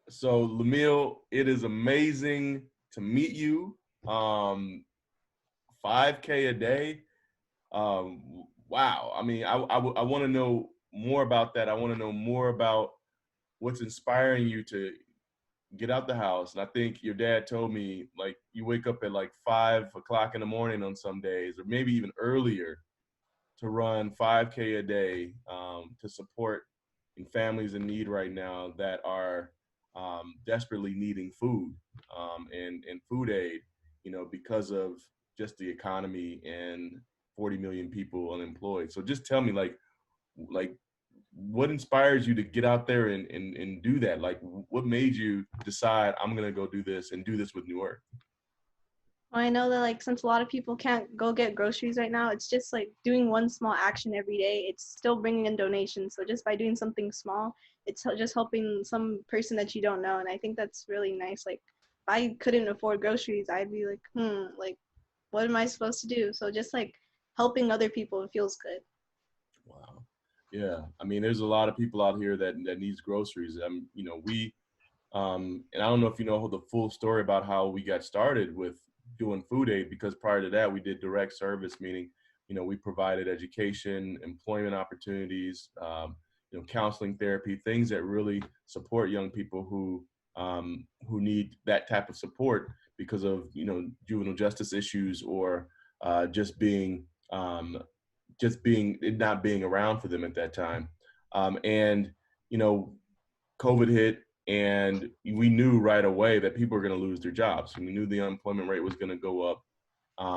So Lamille, it is amazing to meet you. 5K a day. Wow. I mean, I want to know more about that. I want to know more about what's inspiring you to get out the house. And I think your dad told me like you wake up at like 5 o'clock in the morning on some days, or maybe even earlier, to run 5K a day to support families in need right now that are desperately needing food and food aid, because of just the economy and 40 million people unemployed. So just tell me, like what inspires you to get out there and do that? Like, what made you decide I'm gonna go do this and do this with New Earth? Well, I know that like since a lot of people can't go get groceries right now, it's just like doing one small action every day. It's still bringing in donations. So just by doing something small, it's just helping some person that you don't know. And I think that's really nice. Like if I couldn't afford groceries, I'd be like, like what am I supposed to do? So just like helping other people, it feels good. Wow. Yeah. I mean, there's a lot of people out here that needs groceries. And I don't know if you know the full story about how we got started with doing food aid, because prior to that, we did direct service, meaning, we provided education, employment opportunities, counseling, therapy, things that really support young people who need that type of support because of, juvenile justice issues, or just being it not being around for them at that time. And you know, COVID hit, and we knew right away that people were going to lose their jobs. We knew the unemployment rate was going to go up.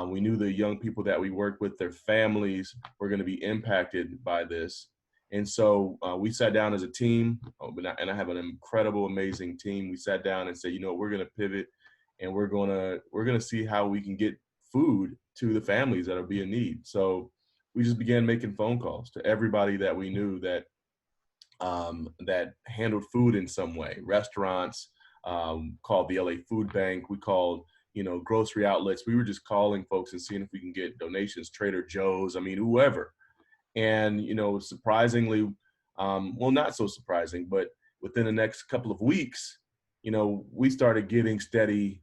We knew the young people that we work with, their families were going to be impacted by this. And so we sat down as a team, and I have an incredible, amazing team. We sat down and said, we're going to pivot, and we're gonna see how we can get food to the families that are being need. So we just began making phone calls to everybody that we knew that handled food in some way. Restaurants, called the LA Food Bank. We called, grocery outlets. We were just calling folks and seeing if we can get donations. Trader Joe's. I mean, whoever. And surprisingly, well, not so surprising, but within the next couple of weeks, we started getting steady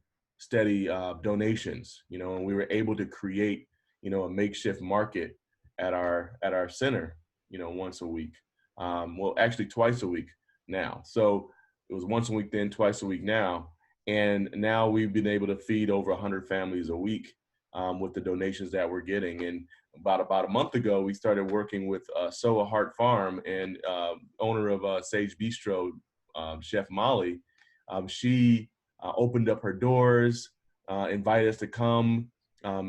donations. And we were able to create, a makeshift market at our center, once a week. Well, actually twice a week now. So it was once a week then, twice a week now. And now we've been able to feed over 100 families a week with the donations that we're getting. And about a month ago, we started working with Soa Heart Farm and owner of Sage Bistro, Chef Molly. She opened up her doors, invited us to come.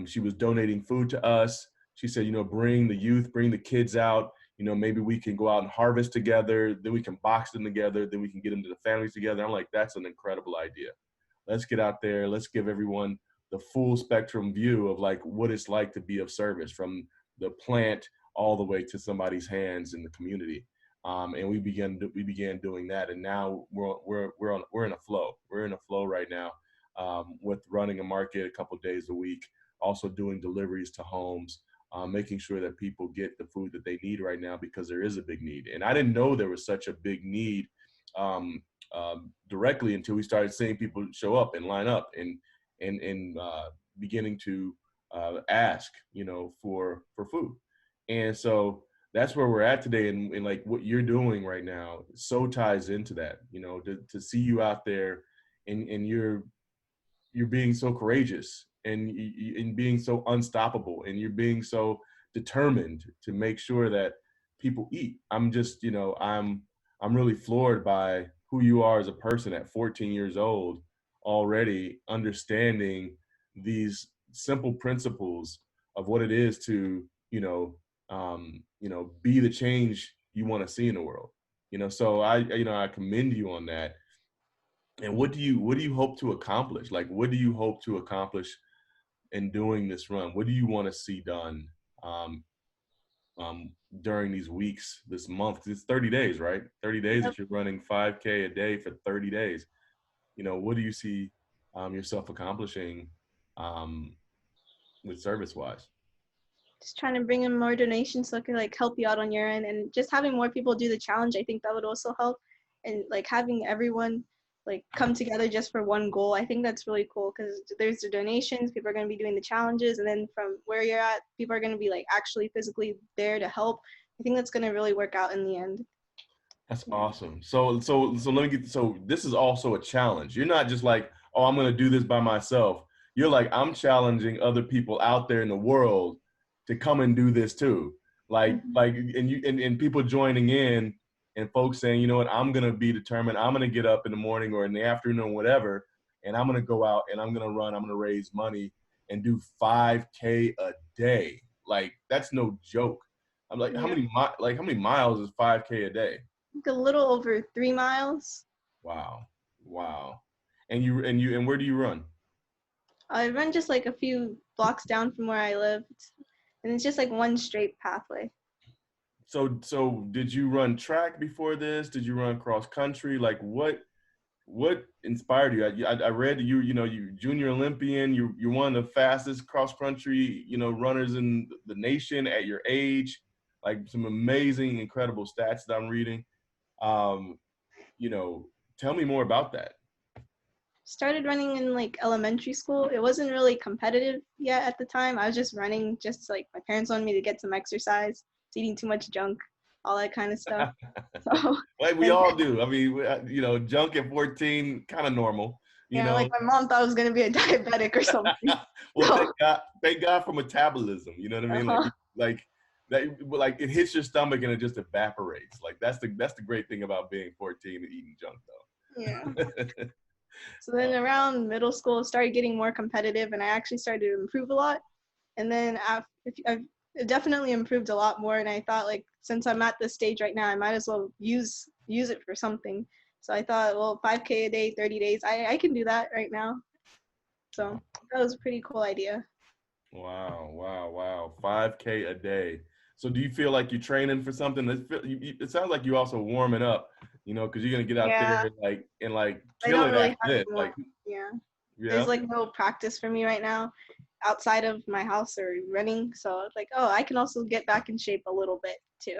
She was donating food to us. She said, bring the youth, bring the kids out. Maybe we can go out and harvest together. Then we can box them together. Then we can get them to the families together. I'm like, that's an incredible idea. Let's get out there. Let's give everyone the full spectrum view of like what it's like to be of service, from the plant all the way to somebody's hands in the community. And we began doing that, and now we're in a flow. We're in a flow right now, with running a market a couple days a week, also doing deliveries to homes, making sure that people get the food that they need right now, because there is a big need. And I didn't know there was such a big need directly until we started seeing people show up and line up and beginning to ask, for food. And so that's where we're at today. And like what you're doing right now so ties into that, to see you out there, and you're being so courageous, and being so unstoppable, and you're being so determined to make sure that people eat. I'm just, I'm really floored by who you are as a person at 14 years old, already understanding these simple principles of what it is to, be the change you want to see in the world. So I commend you on that. And what do you hope to accomplish? Like, what do you hope to accomplish in doing this run? What do you want to see done um, um, during these weeks, this month? 'Cause it's 30 days, right? 30 days Yep. that you're running 5K a day for 30 days. What do you see yourself accomplishing um, with service wise? Just trying to bring in more donations so I can like help you out on your end, and just having more people do the challenge. I think that would also help, and like having everyone like come together just for one goal. I think that's really cool because there's the donations, people are going to be doing the challenges, and then from where you're at, people are going to be like actually physically there to help. I think that's going to really work out in the end. That's Yeah. awesome. So let me get, so this is also a challenge. You're not just like, oh, I'm going to do this by myself. You're like, I'm challenging other people out there in the world to come and do this too. Mhm. And people joining in, and folks saying, you know what, I'm going to be determined. I'm going to get up in the morning or in the afternoon or whatever, and I'm going to go out and I'm going to run. I'm going to raise money and do 5K a day. Like, that's no joke. I'm like, Yeah, how many miles is 5K a day? like a little over 3 miles. Wow. Wow. And where do you run? I run just like a few blocks down from where I live, and it's just like one straight pathway. So did you run track before this? Did you run cross country? Like what inspired you? I read that you junior Olympian, you're one of the fastest cross country, runners in the nation at your age. Like some amazing, incredible stats that I'm reading. Um, you know, Tell me more about that. Started running in like elementary school. It wasn't really competitive yet at the time. I was just running just like my parents wanted me to get some exercise, eating too much junk, all that kind of stuff. So Like we and all do. I mean, junk at 14, kind of normal, you yeah, know. like my mom thought I was gonna be a diabetic or something. Well, So thank God for metabolism. You know what I mean? uh-huh. Like that, like it hits your stomach and it just evaporates. Like that's the great thing about being 14 and eating junk, Yeah. though. So then around middle school, it started getting more competitive, and I actually started to improve a lot. And then I've definitely improved a lot more. And I thought like since I'm at this stage right now, I might as well use it for something. So I thought, well, 5K a day, 30 days, I can do that right now. So that was a pretty cool idea. Wow, wow, wow. 5K a day. So do you feel like you're training for something? It sounds like you're also warming up, because you're gonna get out Yeah, there and I kill don't it really after have this. more. Like, Yeah, there's yeah. like no practice for me right now outside of my house or running. So it's like, oh, I can also get back in shape a little bit too.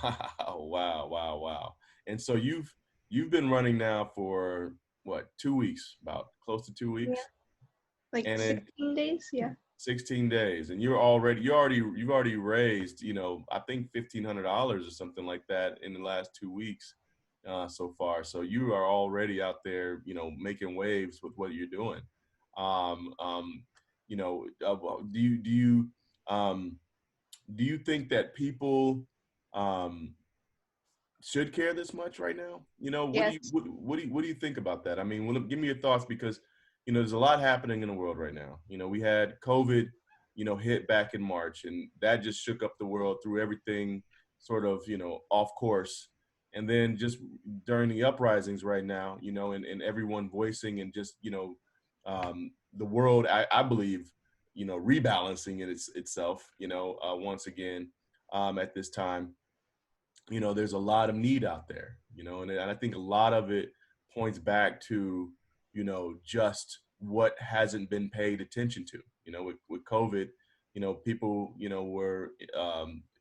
Wow, wow, wow, wow. And so you've been running now for what, 2 weeks, about close to two Yeah, weeks, like and in 16 days. Yeah. 16 days, and you've already raised, I think $1,500 or something like that in the last 2 weeks so far. So you are already out there, making waves with what you're doing. Um, um, um, do you think that people um, should care this much right now? Yes. What do you think about that? I mean, give me your thoughts, because there's a lot happening in the world right now. We had COVID, hit back in March, and that just shook up the world, threw everything sort of off course. And then just during the uprisings right now, and everyone voicing, and just the world, I believe, rebalancing itself, once again at this time. There's a lot of need out there, and I think a lot of it points back to, just what hasn't been paid attention to, with COVID. People, were,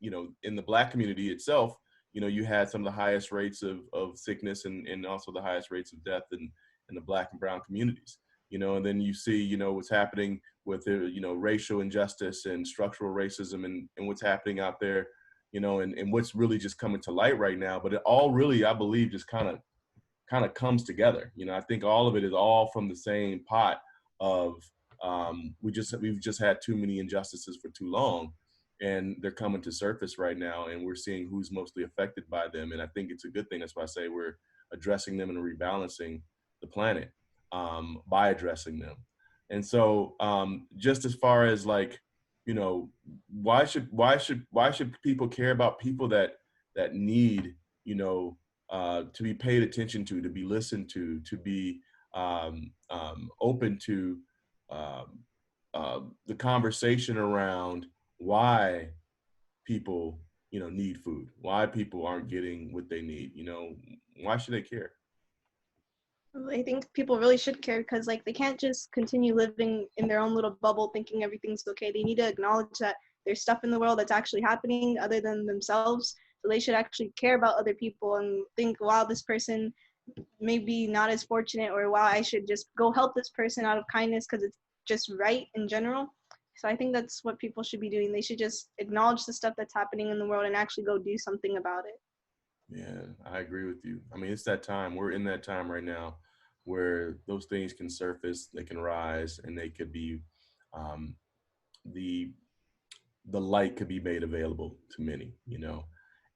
in the Black community itself, you had some of the highest rates of sickness, and also the highest rates of death in the Black and brown communities, and then you see, what's happening with the, racial injustice and structural racism, and what's happening out there, and what's really just coming to light right now. But it all really, I believe, just kind of comes together. I think all of it is all from the same pot of we've just had too many injustices for too long, and they're coming to surface right now, and we're seeing who's mostly affected by them. And I think it's a good thing. That's why I say we're addressing them and rebalancing the planet by addressing them. And so just as far as like, you know, why should people care about people that need, to be paid attention to be listened to be open to um, the conversation around why people, need food, why people aren't getting what they need, why should they care? I think people really should care because like they can't just continue living in their own little bubble thinking everything's okay. They need to acknowledge that there's stuff in the world that's actually happening other than themselves. So they should actually care about other people and think, wow, this person maybe not as fortunate, or wow, I should just go help this person out of kindness because it's just right in general. So I think that's what people should be doing. They should just acknowledge the stuff that's happening in the world and actually go do something about it. Yeah, I agree with you. I mean, it's that time. We're in that time right now where those things can surface, they can rise, and they could be um, the the light could be made available to many, you know.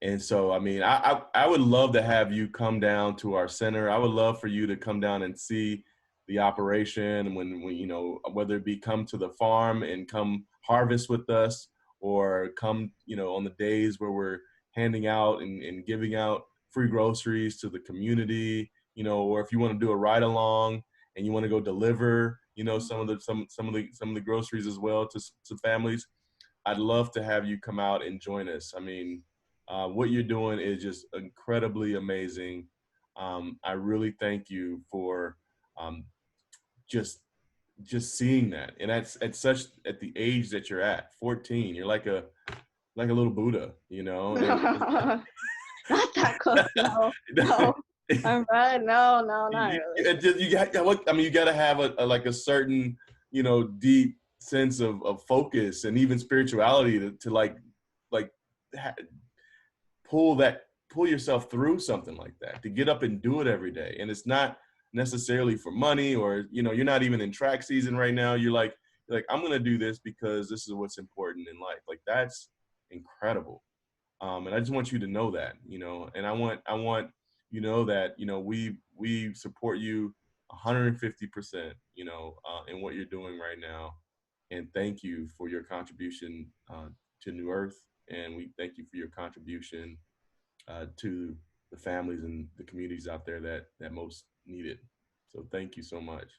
And so, I mean, I would love to have you come down to our center. I would love for you to come down and see the operation when you know, whether it be come to the farm and come harvest with us, or come, you know, on the days where we're handing out and giving out free groceries to the community, you know, or if you want to do a ride along and you want to go deliver, you know, some of the groceries as well to families. I'd love to have you come out and join us. I mean, what you're doing is just incredibly amazing. I really thank you for um, just just seeing that, and that's at such at the age that you're at, 14. You're like a little Buddha, you know, and Not that close, no, no. I'm right. No, no, not really. you got what I mean. You got to have a like a certain, you know, deep sense of focus and even spirituality to like ha- pull yourself through something like that, to get up and do it every day. And it's not necessarily for money, or you know, you're not even in track season right now. You're like, I'm gonna do this because this is what's important in life. Like, that's incredible. And I just want you to know that, you know, and I want you know that, you know, we support you 150%, you know, in what you're doing right now. And thank you for your contribution to New Earth, and we thank you for your contribution to the families and the communities out there that most need it. So thank you so much.